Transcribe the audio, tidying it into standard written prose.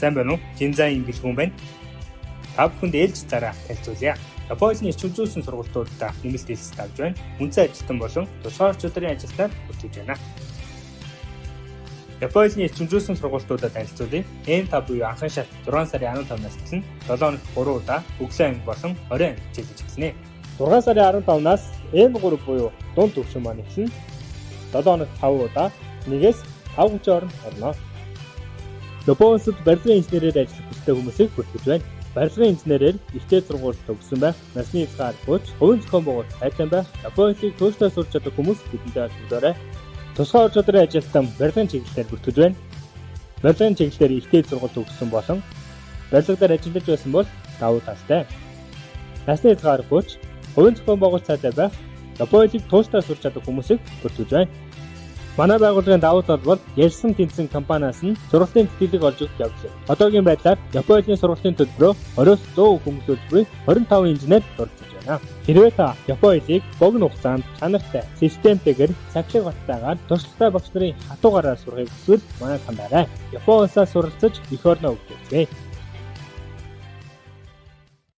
Сайн байна уу? Жинзайн бэлгүүн байна. Та бүхэнд ээлж зараа танилцуулъя. Японы чөлөөсөн сургалтуудаа нэмэлт хэлэлцэж авч байна. Үнцэн ажилтан болон тусгаар өдрийн ажилтнаар бүртгэж байна. Японы чөлөөсөн сургалтуудад танилцуулъя. N5 буюу анхан шат 6 сарын 15-наас эхлэн 7 хоногт 3 удаа өглөө анги болон оройн анги хичээлж эхэлнэ. 6 сарын 15-наас N3 буюу дунд төвшин маань эхлэн 7 хоногт 5 удаа нэгээс 5:30 хооронд орно. Японд барилгын инженерээр ажиллах хүстэй хүмүүсийг бүртгэж байна. Барилгын инженерээр ихтэй сургууль төгссөн байх, насны хязгаар бууж, хувийн зохион байгуулалт хайртай байх, Японийг тууштай сурч чадах хүмүүс бидэндээ олдоорой. Тусгай ур чадрын ажилтан барилгын чиглэлээр бүртгэж байна. Барилгын чиглэлээр ихтэй сургууль төгссөн болон барилгаар ажиллаж байсан бол давуу талтай. Насны хязгаар бууж, хувийн зохион байгуулалт сайтай байх, Японийг тууштай сурч чадах хүмүүсийг бүртгэж байна. Манай байгууллагын давуу тал бол ярьсан тэнцэн компаниас нь сургалтын тэтгэлэг олж өгөх явдал. Одоогийн байдлаар Японы сургалтын төлбөрөө 20-100% хөнгөлүүлж буй 25 инженер дурдж байна. Хэрвээ та Японийг богино хугацаанд чанартай, системтэйгээр цахилгаан баттайгаар туршлагатай багш нарын хатуугаараа сурахыг хүсвэл манайд хандаарай. Японоос суралцаж эх орноо өвдөцгөө.